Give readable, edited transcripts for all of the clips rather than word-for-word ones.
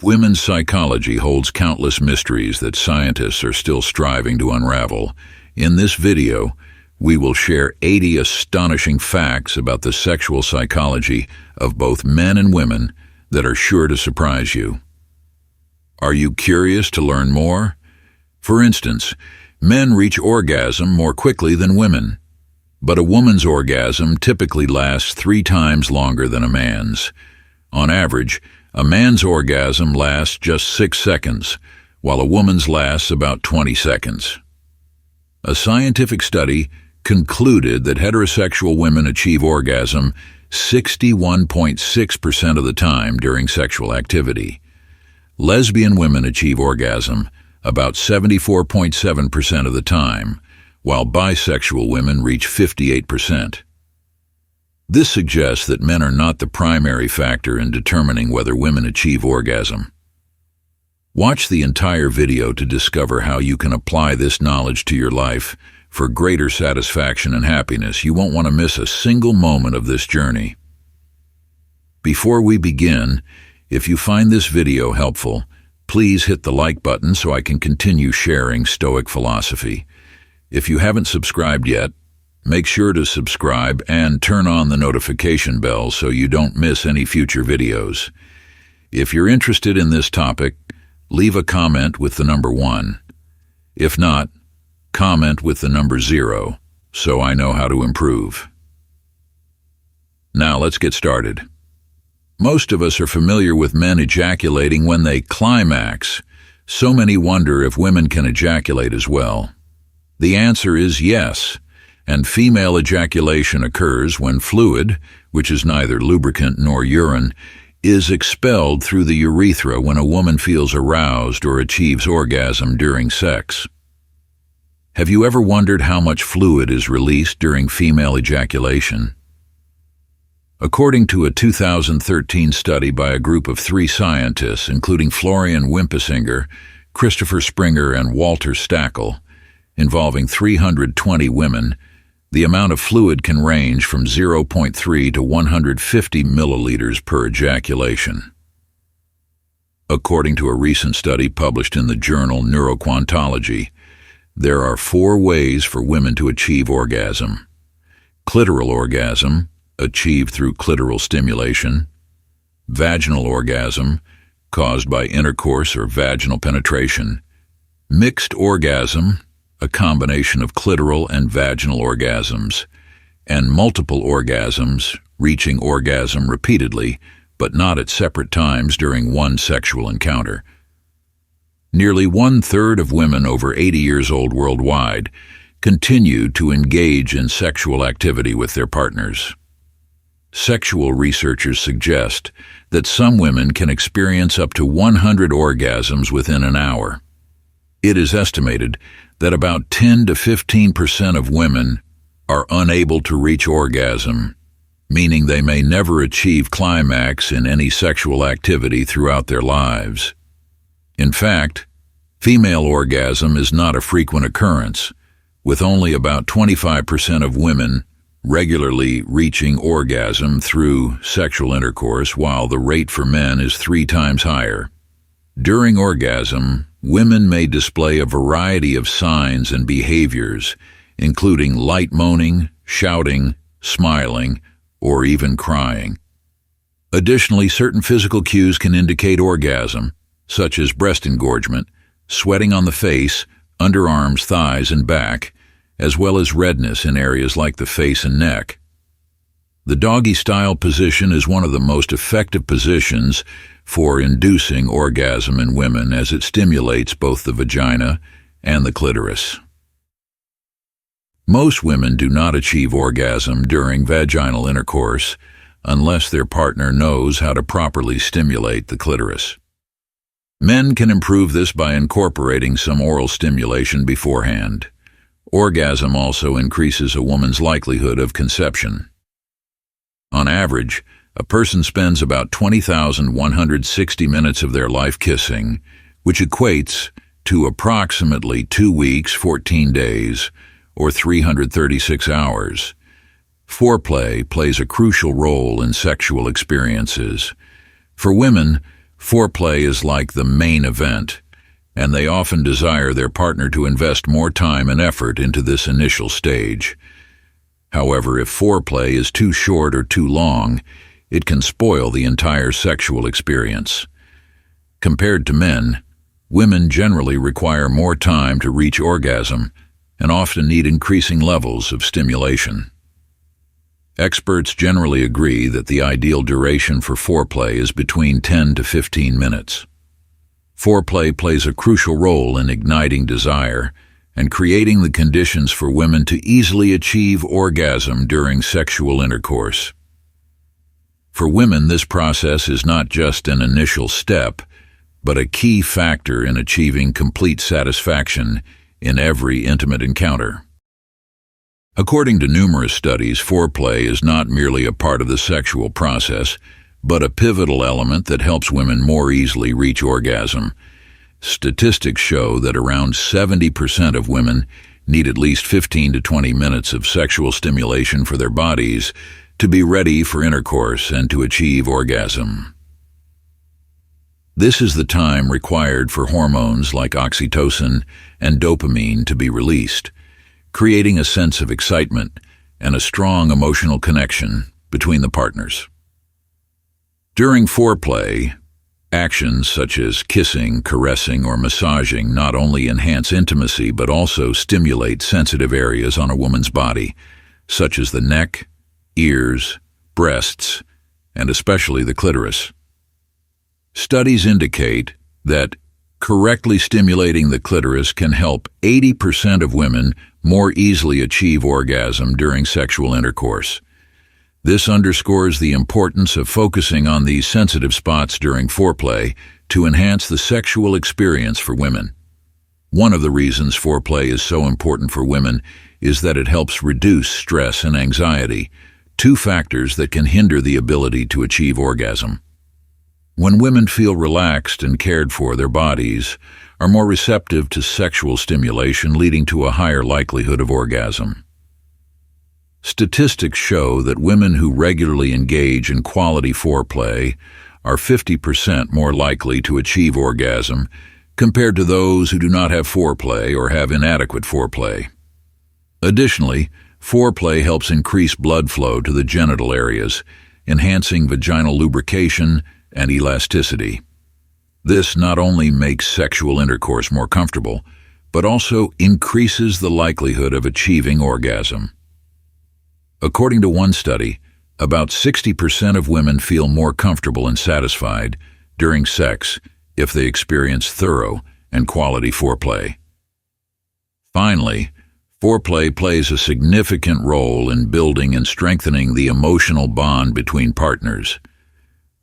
Women's psychology holds countless mysteries that scientists are still striving to unravel. In this video, we will share 80 astonishing facts about the sexual psychology of both men and women that are sure to surprise you. Are you curious to learn more? For instance, men reach orgasm more quickly than women, but a woman's orgasm typically lasts 3 times longer than a man's. On average, a man's orgasm lasts just 6 seconds, while a woman's lasts about 20 seconds. A scientific study concluded that heterosexual women achieve orgasm 61.6% of the time during sexual activity. Lesbian women achieve orgasm about 74.7% of the time, while bisexual women reach 58%. This suggests that men are not the primary factor in determining whether women achieve orgasm. Watch the entire video to discover how you can apply this knowledge to your life for greater satisfaction and happiness. You won't want to miss a single moment of this journey. Before we begin, if you find this video helpful, please hit the like button so I can continue sharing Stoic philosophy. If you haven't subscribed yet, make sure to subscribe and turn on the notification bell so you don't miss any future videos. If you're interested in this topic, leave a comment with the number 1. If not, comment with the number 0 so I know how to improve. Now let's get started. Most of us are familiar with men ejaculating when they climax. So many wonder if women can ejaculate as well. The answer is yes, and female ejaculation occurs when fluid, which is neither lubricant nor urine, is expelled through the urethra when a woman feels aroused or achieves orgasm during sex. Have you ever wondered how much fluid is released during female ejaculation? According to a 2013 study by a group of 3 scientists, including Florian Wimpesinger, Christopher Springer, and Walter Stackel, involving 320 women, the amount of fluid can range from 0.3 to 150 milliliters per ejaculation. According to a recent study published in the journal Neuroquantology, there are 4 ways for women to achieve orgasm: clitoral orgasm, achieved through clitoral stimulation; vaginal orgasm, caused by intercourse or vaginal penetration; mixed orgasm, a combination of clitoral and vaginal orgasms; and multiple orgasms, reaching orgasm repeatedly, but not at separate times during one sexual encounter. Nearly 1/3 of women over 80 years old worldwide continue to engage in sexual activity with their partners. Sexual researchers suggest that some women can experience up to 100 orgasms within an hour. It is estimated that about 10 to 15% of women are unable to reach orgasm, meaning they may never achieve climax in any sexual activity throughout their lives. In fact, female orgasm is not a frequent occurrence, with only about 25% of women regularly reaching orgasm through sexual intercourse, while the rate for men is 3 times higher. During orgasm, women may display a variety of signs and behaviors, including light moaning, shouting, smiling, or even crying. Additionally, certain physical cues can indicate orgasm, such as breast engorgement, sweating on the face, underarms, thighs, and back, as well as redness in areas like the face and neck. The doggy-style position is one of the most effective positions for inducing orgasm in women, as it stimulates both the vagina and the clitoris. Most women do not achieve orgasm during vaginal intercourse unless their partner knows how to properly stimulate the clitoris. Men can improve this by incorporating some oral stimulation beforehand. Orgasm also increases a woman's likelihood of conception. On average, a person spends about 20,160 minutes of their life kissing, which equates to approximately 2 weeks, 14 days, or 336 hours. Foreplay plays a crucial role in sexual experiences. For women, Foreplay is like the main event, and they often desire their partner to invest more time and effort into this initial stage. However, if foreplay is too short or too long, it can spoil the entire sexual experience. Compared to men, women generally require more time to reach orgasm and often need increasing levels of stimulation. Experts generally agree that the ideal duration for foreplay is between 10 to 15 minutes. Foreplay plays a crucial role in igniting desire and creating the conditions for women to easily achieve orgasm during sexual intercourse. For women, this process is not just an initial step, but a key factor in achieving complete satisfaction in every intimate encounter. According to numerous studies, foreplay is not merely a part of the sexual process, but a pivotal element that helps women more easily reach orgasm. Statistics show that around 70% of women need at least 15 to 20 minutes of sexual stimulation for their bodies to be ready for intercourse and to achieve orgasm. This is the time required for hormones like oxytocin and dopamine to be released, creating a sense of excitement and a strong emotional connection between the partners. During foreplay, actions such as kissing, caressing, or massaging not only enhance intimacy but also stimulate sensitive areas on a woman's body, such as the neck, ears, breasts, and especially the clitoris. Studies indicate that correctly stimulating the clitoris can help 80% of women more easily achieve orgasm during sexual intercourse. This underscores the importance of focusing on these sensitive spots during foreplay to enhance the sexual experience for women. One of the reasons foreplay is so important for women is that it helps reduce stress and anxiety, two factors that can hinder the ability to achieve orgasm. When women feel relaxed and cared for, their bodies are more receptive to sexual stimulation, leading to a higher likelihood of orgasm. Statistics show that women who regularly engage in quality foreplay are 50% more likely to achieve orgasm compared to those who do not have foreplay or have inadequate foreplay. Additionally, foreplay helps increase blood flow to the genital areas, enhancing vaginal lubrication and elasticity. This not only makes sexual intercourse more comfortable, but also increases the likelihood of achieving orgasm. According to one study, about 60% of women feel more comfortable and satisfied during sex if they experience thorough and quality foreplay. Finally, foreplay plays a significant role in building and strengthening the emotional bond between partners.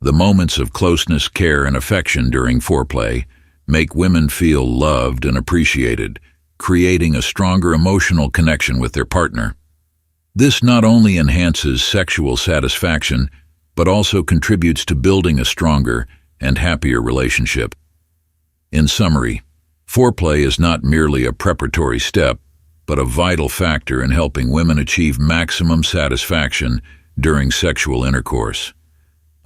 The moments of closeness, care, and affection during foreplay make women feel loved and appreciated, creating a stronger emotional connection with their partner. This not only enhances sexual satisfaction, but also contributes to building a stronger and happier relationship. In summary, foreplay is not merely a preparatory step, but a vital factor in helping women achieve maximum satisfaction during sexual intercourse.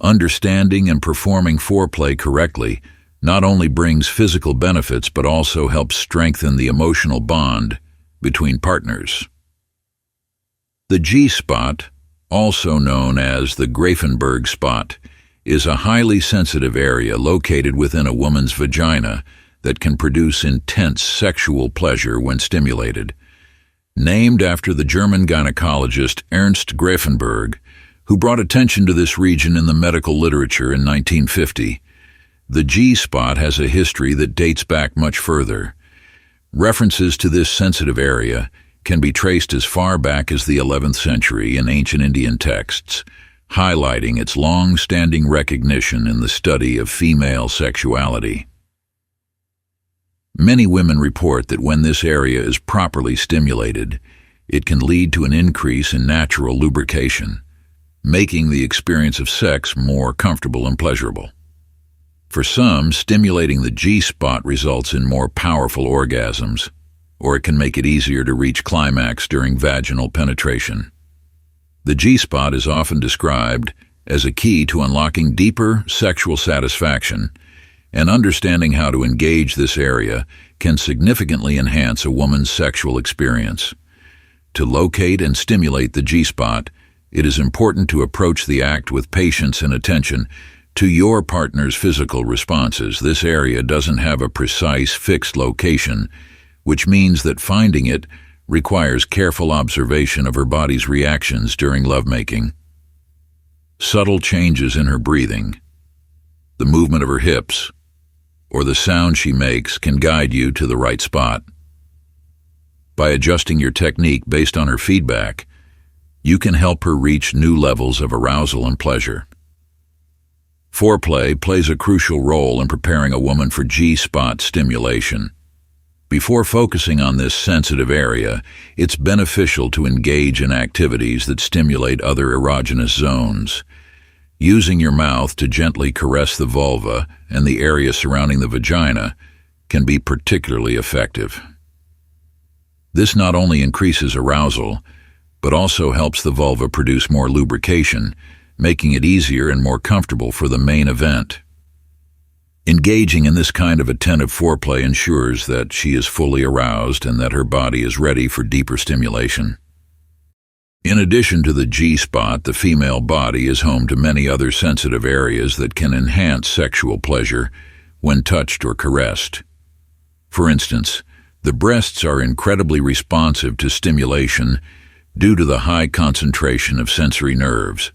Understanding and performing foreplay correctly not only brings physical benefits but also helps strengthen the emotional bond between partners. The G-spot, also known as the Grafenberg spot, is a highly sensitive area located within a woman's vagina that can produce intense sexual pleasure when stimulated. Named after the German gynecologist Ernst Grafenberg, who brought attention to this region in the medical literature in 1950, the G-spot has a history that dates back much further. References to this sensitive area can be traced as far back as the 11th century in ancient Indian texts, highlighting its long-standing recognition in the study of female sexuality. Many women report that when this area is properly stimulated, it can lead to an increase in natural lubrication, making the experience of sex more comfortable and pleasurable. For some, stimulating the G-spot results in more powerful orgasms, or it can make it easier to reach climax during vaginal penetration. The G-spot is often described as a key to unlocking deeper sexual satisfaction, and understanding how to engage this area can significantly enhance a woman's sexual experience. To locate and stimulate the G-spot, it is important to approach the act with patience and attention to your partner's physical responses. This area doesn't have a precise, fixed location, which means that finding it requires careful observation of her body's reactions during lovemaking. Subtle changes in her breathing, the movement of her hips, or the sound she makes can guide you to the right spot. By adjusting your technique based on her feedback, you can help her reach new levels of arousal and pleasure. Foreplay plays a crucial role in preparing a woman for G-spot stimulation. Before focusing on this sensitive area, it's beneficial to engage in activities that stimulate other erogenous zones. Using your mouth to gently caress the vulva and the area surrounding the vagina can be particularly effective. This not only increases arousal, but also helps the vulva produce more lubrication, making it easier and more comfortable for the main event. Engaging in this kind of attentive foreplay ensures that she is fully aroused and that her body is ready for deeper stimulation. In addition to the G-spot, the female body is home to many other sensitive areas that can enhance sexual pleasure when touched or caressed. For instance, the breasts are incredibly responsive to stimulation due to the high concentration of sensory nerves.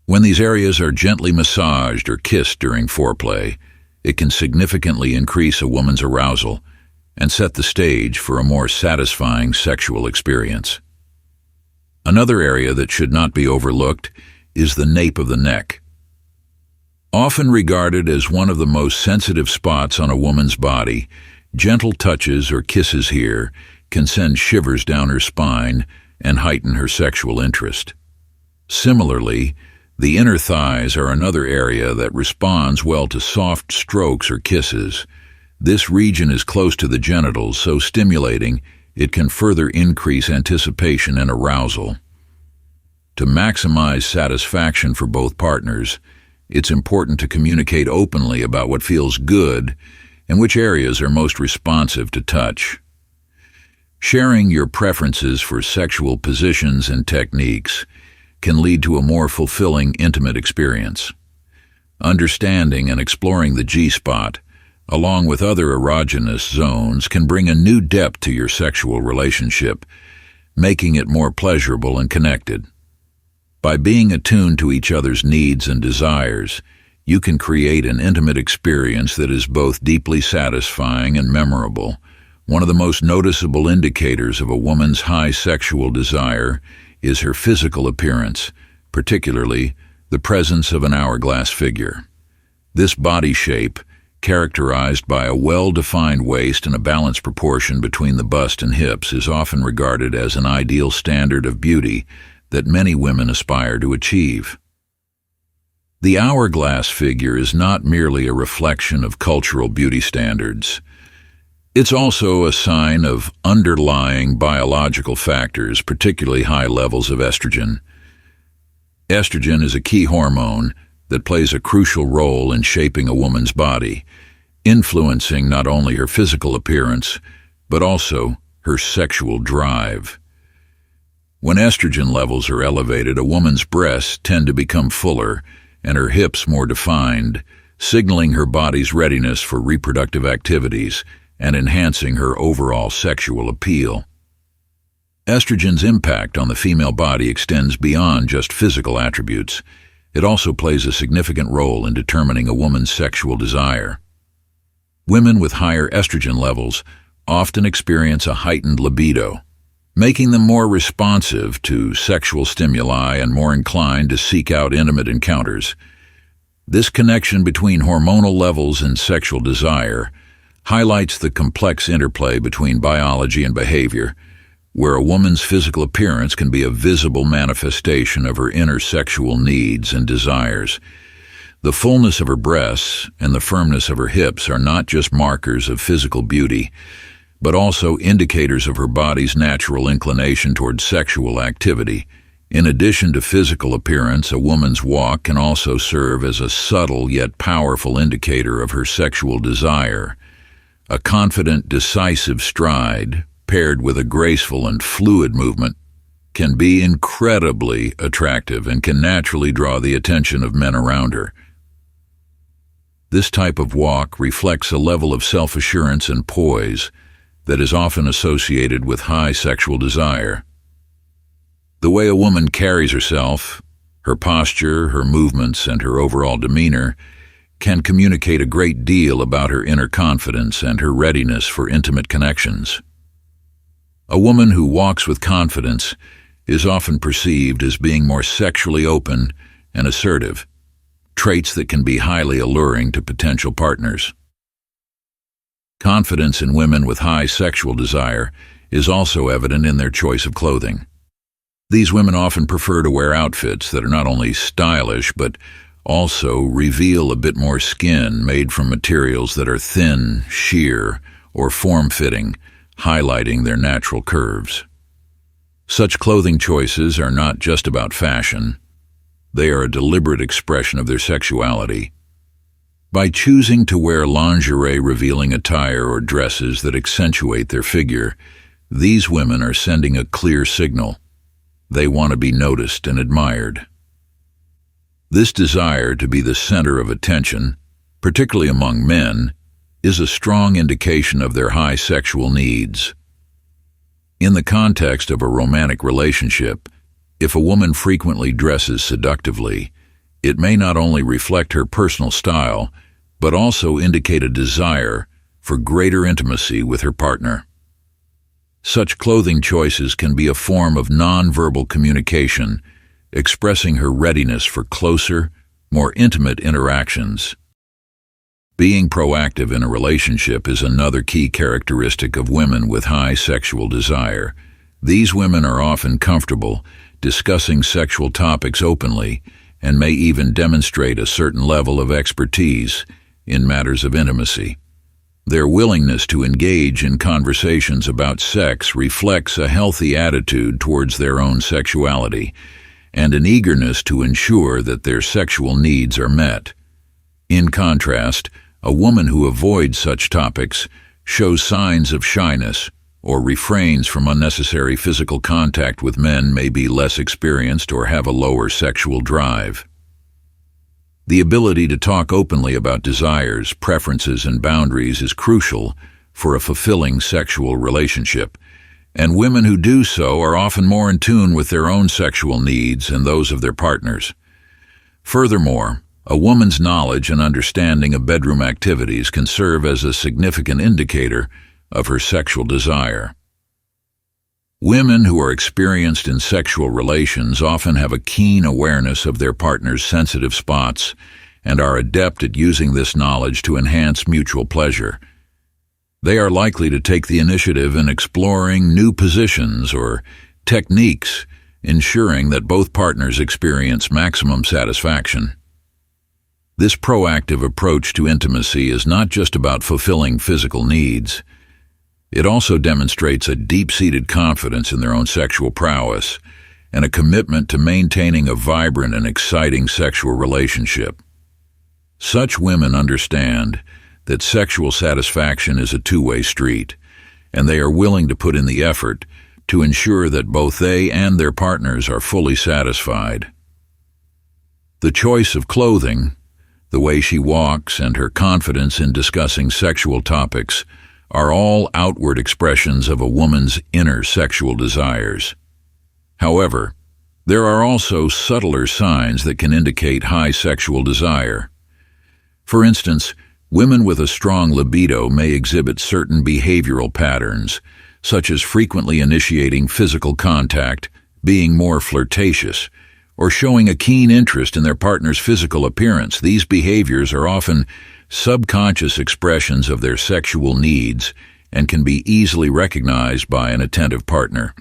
When these areas are gently massaged or kissed during foreplay, it can significantly increase a woman's arousal and set the stage for a more satisfying sexual experience. Another area that should not be overlooked is the nape of the neck. Often regarded as one of the most sensitive spots on a woman's body, gentle touches or kisses here can send shivers down her spine and heighten her sexual interest. Similarly, the inner thighs are another area that responds well to soft strokes or kisses. This region is close to the genitals, so stimulating it can further increase anticipation and arousal. To maximize satisfaction for both partners, it's important to communicate openly about what feels good and which areas are most responsive to touch. Sharing your preferences for sexual positions and techniques can lead to a more fulfilling, intimate experience. Understanding and exploring the G-spot, along with other erogenous zones, can bring a new depth to your sexual relationship, making it more pleasurable and connected. By being attuned to each other's needs and desires, you can create an intimate experience that is both deeply satisfying and memorable. One of the most noticeable indicators of a woman's high sexual desire is her physical appearance, particularly the presence of an hourglass figure. This body shape, characterized by a well-defined waist and a balanced proportion between the bust and hips, is often regarded as an ideal standard of beauty that many women aspire to achieve. The hourglass figure is not merely a reflection of cultural beauty standards. It's also a sign of underlying biological factors, particularly high levels of estrogen. Estrogen is a key hormone that plays a crucial role in shaping a woman's body, influencing not only her physical appearance, but also her sexual drive. When estrogen levels are elevated, a woman's breasts tend to become fuller and her hips more defined, signaling her body's readiness for reproductive activities and enhancing her overall sexual appeal. Estrogen's impact on the female body extends beyond just physical attributes. It also plays a significant role in determining a woman's sexual desire. Women with higher estrogen levels often experience a heightened libido, making them more responsive to sexual stimuli and more inclined to seek out intimate encounters. This connection between hormonal levels and sexual desire highlights the complex interplay between biology and behavior, where a woman's physical appearance can be a visible manifestation of her inner sexual needs and desires. The fullness of her breasts and the firmness of her hips are not just markers of physical beauty, but also indicators of her body's natural inclination toward sexual activity, In addition to physical appearance, a woman's walk can also serve as a subtle yet powerful indicator of her sexual desire. A confident, decisive stride, paired with a graceful and fluid movement, can be incredibly attractive and can naturally draw the attention of men around her. This type of walk reflects a level of self-assurance and poise that is often associated with high sexual desire. The way a woman carries herself, her posture, her movements, and her overall demeanor can communicate a great deal about her inner confidence and her readiness for intimate connections. A woman who walks with confidence is often perceived as being more sexually open and assertive, traits that can be highly alluring to potential partners. Confidence in women with high sexual desire is also evident in their choice of clothing. These women often prefer to wear outfits that are not only stylish but also reveal a bit more skin, made from materials that are thin, sheer, or form-fitting, highlighting their natural curves. Such clothing choices are not just about fashion. They are a deliberate expression of their sexuality. By choosing to wear lingerie-revealing attire or dresses that accentuate their figure, these women are sending a clear signal. They want to be noticed and admired. This desire to be the center of attention, particularly among men, is a strong indication of their high sexual needs. In the context of a romantic relationship, if a woman frequently dresses seductively, it may not only reflect her personal style, but also indicate a desire for greater intimacy with her partner. Such clothing choices can be a form of non-verbal communication, expressing her readiness for closer, more intimate interactions. Being proactive in a relationship is another key characteristic of women with high sexual desire. These women are often comfortable discussing sexual topics openly and may even demonstrate a certain level of expertise in matters of intimacy. Their willingness to engage in conversations about sex reflects a healthy attitude towards their own sexuality and an eagerness to ensure that their sexual needs are met. In contrast, a woman who avoids such topics shows signs of shyness or refrains from unnecessary physical contact with men, may be less experienced or have a lower sexual drive. The ability to talk openly about desires, preferences, and boundaries is crucial for a fulfilling sexual relationship, and women who do so are often more in tune with their own sexual needs and those of their partners. Furthermore, a woman's knowledge and understanding of bedroom activities can serve as a significant indicator of her sexual desire. Women who are experienced in sexual relations often have a keen awareness of their partner's sensitive spots and are adept at using this knowledge to enhance mutual pleasure. They are likely to take the initiative in exploring new positions or techniques, ensuring that both partners experience maximum satisfaction. This proactive approach to intimacy is not just about fulfilling physical needs. It also demonstrates a deep-seated confidence in their own sexual prowess and a commitment to maintaining a vibrant and exciting sexual relationship. Such women understand that sexual satisfaction is a two-way street, and they are willing to put in the effort to ensure that both they and their partners are fully satisfied. The choice of clothing, the way she walks, and her confidence in discussing sexual topics are all outward expressions of a woman's inner sexual desires. However, there are also subtler signs that can indicate high sexual desire. For instance, women with a strong libido may exhibit certain behavioral patterns, such as frequently initiating physical contact, being more flirtatious, or showing a keen interest in their partner's physical appearance. These behaviors are often subconscious expressions of their sexual needs and can be easily recognized by an attentive partner.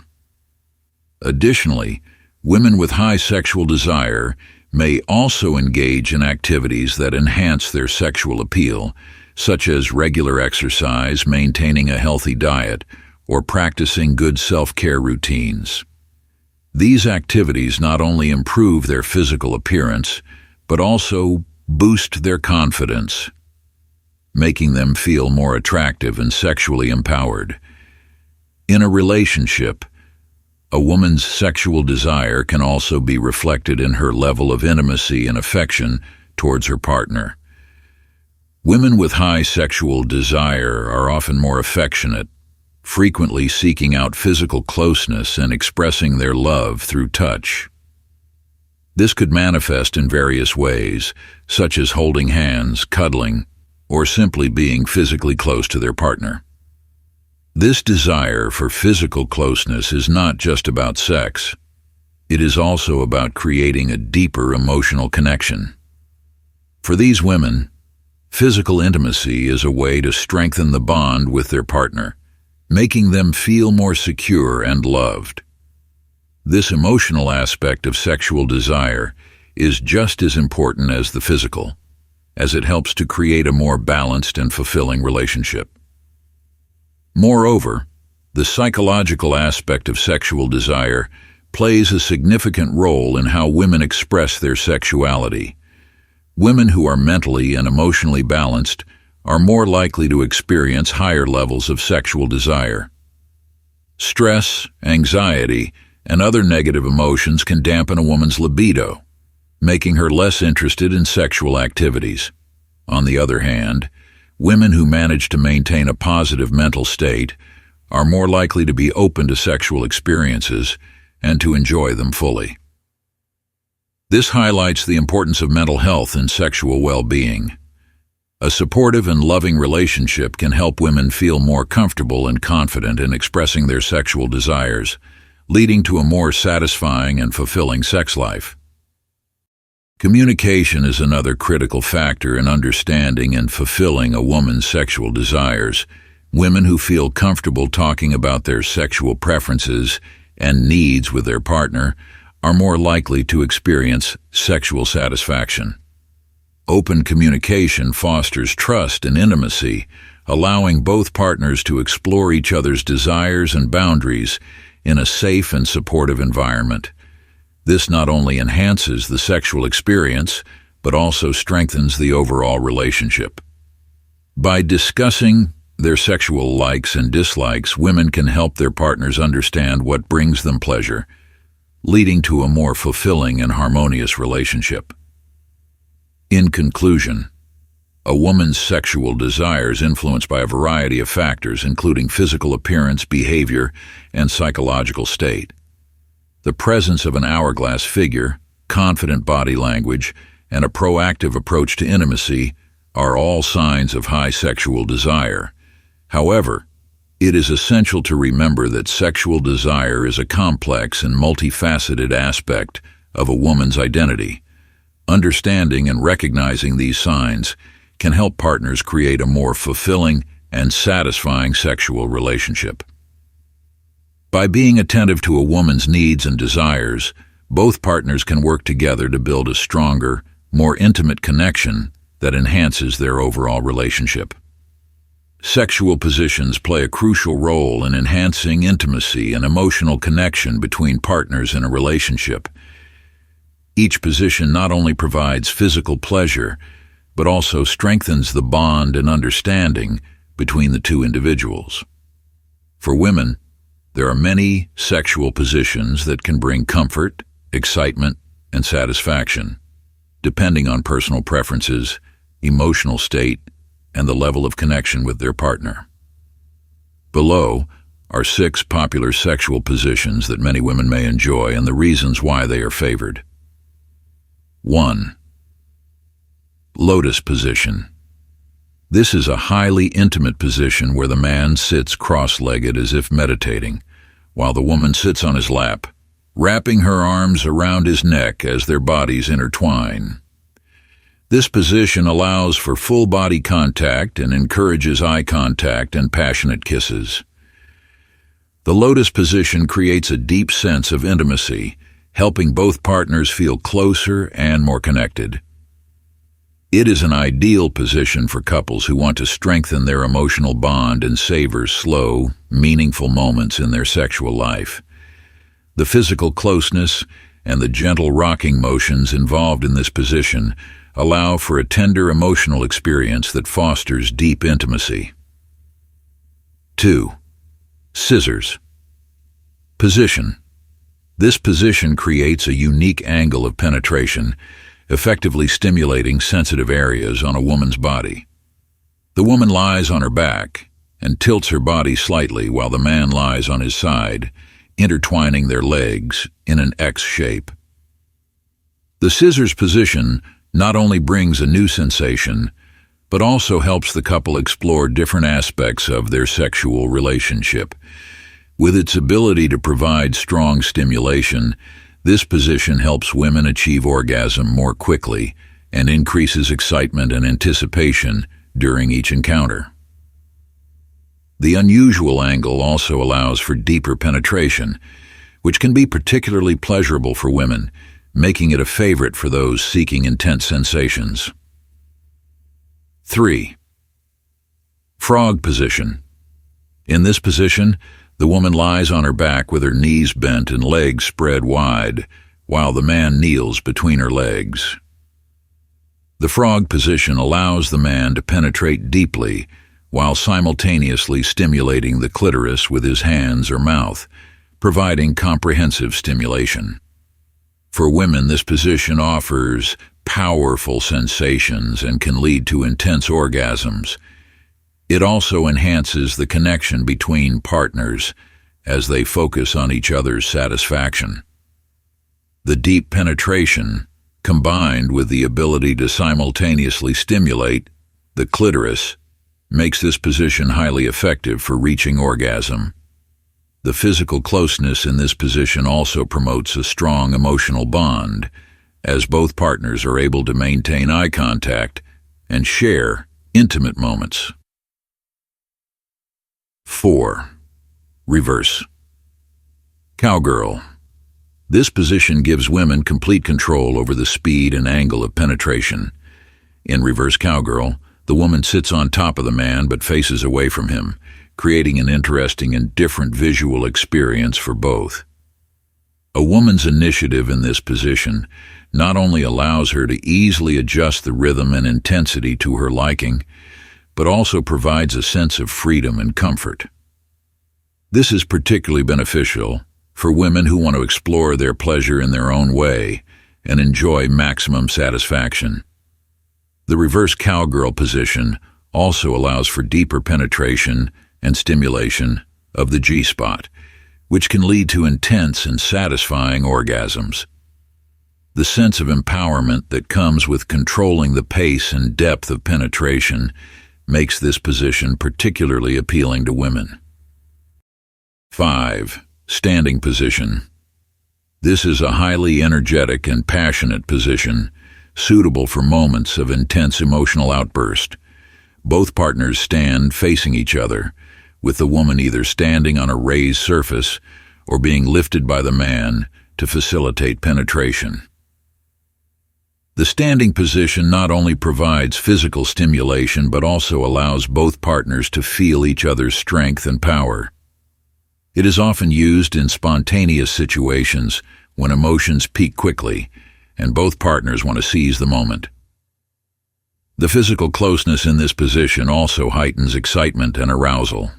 Additionally, women with high sexual desire may also engage in activities that enhance their sexual appeal, such as regular exercise, maintaining a healthy diet, or practicing good self-care routines. These activities not only improve their physical appearance, but also boost their confidence, making them feel more attractive and sexually empowered. In a relationship, a woman's sexual desire can also be reflected in her level of intimacy and affection towards her partner. Women with high sexual desire are often more affectionate, frequently seeking out physical closeness and expressing their love through touch. This could manifest in various ways, such as holding hands, cuddling, or simply being physically close to their partner. This desire for physical closeness is not just about sex. It is also about creating a deeper emotional connection. For these women, physical intimacy is a way to strengthen the bond with their partner, making them feel more secure and loved. This emotional aspect of sexual desire is just as important as the physical, as it helps to create a more balanced and fulfilling relationship. Moreover, the psychological aspect of sexual desire plays a significant role in how women express their sexuality. Women who are mentally and emotionally balanced are more likely to experience higher levels of sexual desire. Stress, anxiety, and other negative emotions can dampen a woman's libido, making her less interested in sexual activities. On the other hand, women who manage to maintain a positive mental state are more likely to be open to sexual experiences and to enjoy them fully. This highlights the importance of mental health and sexual well-being. A supportive and loving relationship can help women feel more comfortable and confident in expressing their sexual desires, leading to a more satisfying and fulfilling sex life. Communication is another critical factor in understanding and fulfilling a woman's sexual desires. Women who feel comfortable talking about their sexual preferences and needs with their partner are more likely to experience sexual satisfaction. Open communication fosters trust and intimacy, allowing both partners to explore each other's desires and boundaries in a safe and supportive environment. This not only enhances the sexual experience, but also strengthens the overall relationship. By discussing their sexual likes and dislikes, women can help their partners understand what brings them pleasure, leading to a more fulfilling and harmonious relationship. In conclusion, a woman's sexual desire is influenced by a variety of factors, including physical appearance, behavior, and psychological state. The presence of an hourglass figure, confident body language, and a proactive approach to intimacy are all signs of high sexual desire. However, it is essential to remember that sexual desire is a complex and multifaceted aspect of a woman's identity. Understanding and recognizing these signs can help partners create a more fulfilling and satisfying sexual relationship. By being attentive to a woman's needs and desires, both partners can work together to build a stronger, more intimate connection that enhances their overall relationship. Sexual positions play a crucial role in enhancing intimacy and emotional connection between partners in a relationship. Each position not only provides physical pleasure, but also strengthens the bond and understanding between the two individuals. For women, there are many sexual positions that can bring comfort, excitement, and satisfaction, depending on personal preferences, emotional state, and the level of connection with their partner. Below are 6 popular sexual positions that many women may enjoy and the reasons why they are favored. 1. Lotus position. This is a highly intimate position where the man sits cross-legged as if meditating, while the woman sits on his lap, wrapping her arms around his neck as their bodies intertwine. This position allows for full body contact and encourages eye contact and passionate kisses. The lotus position creates a deep sense of intimacy, helping both partners feel closer and more connected. It is an ideal position for couples who want to strengthen their emotional bond and savor slow, meaningful moments in their sexual life. The physical closeness and the gentle rocking motions involved in this position allow for a tender emotional experience that fosters deep intimacy. 2. Scissors. Position. This position creates a unique angle of penetration, effectively stimulating sensitive areas on a woman's body. The woman lies on her back and tilts her body slightly while the man lies on his side, intertwining their legs in an X shape. The scissors position not only brings a new sensation, but also helps the couple explore different aspects of their sexual relationship. With its ability to provide strong stimulation, this position helps women achieve orgasm more quickly and increases excitement and anticipation during each encounter. The unusual angle also allows for deeper penetration, which can be particularly pleasurable for women, making it a favorite for those seeking intense sensations. 3. Frog position. In this position, the woman lies on her back with her knees bent and legs spread wide, while the man kneels between her legs. The frog position allows the man to penetrate deeply while simultaneously stimulating the clitoris with his hands or mouth, providing comprehensive stimulation. For women, this position offers powerful sensations and can lead to intense orgasms. It also enhances the connection between partners as they focus on each other's satisfaction. The deep penetration, combined with the ability to simultaneously stimulate the clitoris, makes this position highly effective for reaching orgasm. The physical closeness in this position also promotes a strong emotional bond, as both partners are able to maintain eye contact and share intimate moments. 4. Reverse. Cowgirl. This position gives women complete control over the speed and angle of penetration. In reverse cowgirl, the woman sits on top of the man but faces away from him, creating an interesting and different visual experience for both. A woman's initiative in this position not only allows her to easily adjust the rhythm and intensity to her liking, but also provides a sense of freedom and comfort. This is particularly beneficial for women who want to explore their pleasure in their own way and enjoy maximum satisfaction. The reverse cowgirl position also allows for deeper penetration and stimulation of the G-spot, which can lead to intense and satisfying orgasms. The sense of empowerment that comes with controlling the pace and depth of penetration makes this position particularly appealing to women. 5. Standing position. This is a highly energetic and passionate position, suitable for moments of intense emotional outburst. Both partners stand facing each other, with the woman either standing on a raised surface or being lifted by the man to facilitate penetration. The standing position not only provides physical stimulation but also allows both partners to feel each other's strength and power. It is often used in spontaneous situations when emotions peak quickly and both partners want to seize the moment. The physical closeness in this position also heightens excitement and arousal.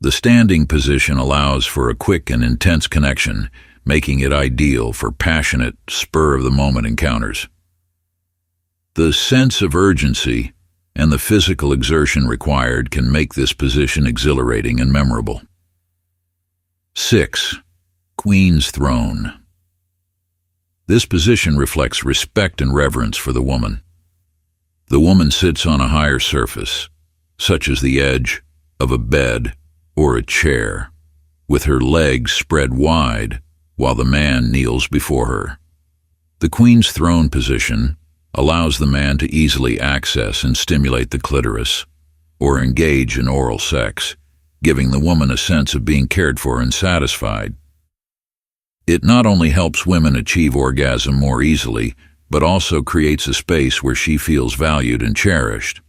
The standing position allows for a quick and intense connection, making it ideal for passionate, spur-of-the-moment encounters. The sense of urgency and the physical exertion required can make this position exhilarating and memorable. 6. Queen's Throne. This position reflects respect and reverence for the woman. The woman sits on a higher surface, such as the edge of a bed or a chair, with her legs spread wide while the man kneels before her. The Queen's Throne position allows the man to easily access and stimulate the clitoris or engage in oral sex, giving the woman a sense of being cared for and satisfied. It not only helps women achieve orgasm more easily, but also creates a space where she feels valued and cherished.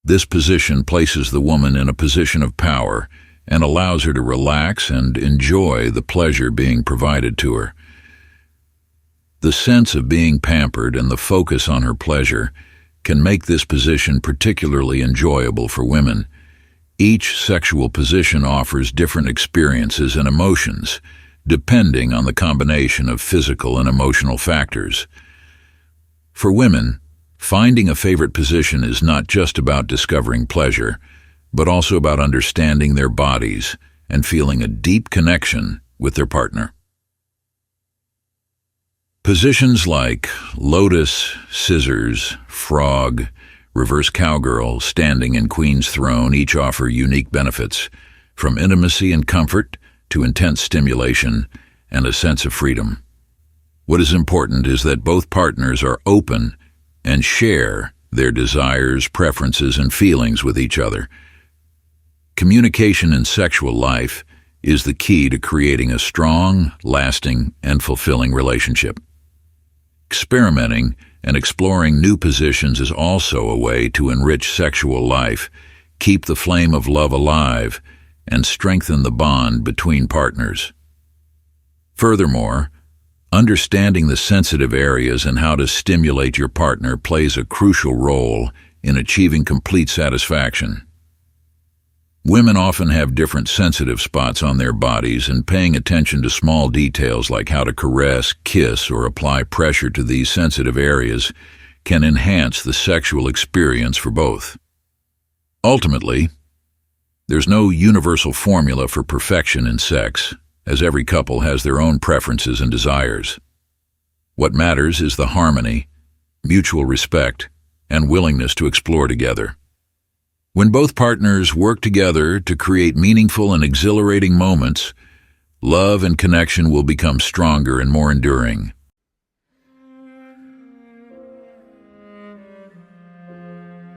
This position places the woman in a position of power and allows her to relax and enjoy the pleasure being provided to her. The sense of being pampered and the focus on her pleasure can make this position particularly enjoyable for women. Each sexual position offers different experiences and emotions, depending on the combination of physical and emotional factors. For women, finding a favorite position is not just about discovering pleasure, but also about understanding their bodies and feeling a deep connection with their partner. Positions like lotus, scissors, frog, reverse cowgirl, standing, and queen's throne each offer unique benefits, from intimacy and comfort to intense stimulation and a sense of freedom. What is important is that both partners are open and share their desires, preferences, and feelings with each other. Communication in sexual life is the key to creating a strong, lasting, and fulfilling relationship. Experimenting and exploring new positions is also a way to enrich sexual life, keep the flame of love alive, and strengthen the bond between partners. Furthermore, understanding the sensitive areas and how to stimulate your partner plays a crucial role in achieving complete satisfaction. Women often have different sensitive spots on their bodies, and paying attention to small details like how to caress, kiss, or apply pressure to these sensitive areas can enhance the sexual experience for both. Ultimately, there's no universal formula for perfection in sex, as every couple has their own preferences and desires. What matters is the harmony, mutual respect, and willingness to explore together. When both partners work together to create meaningful and exhilarating moments, love and connection will become stronger and more enduring.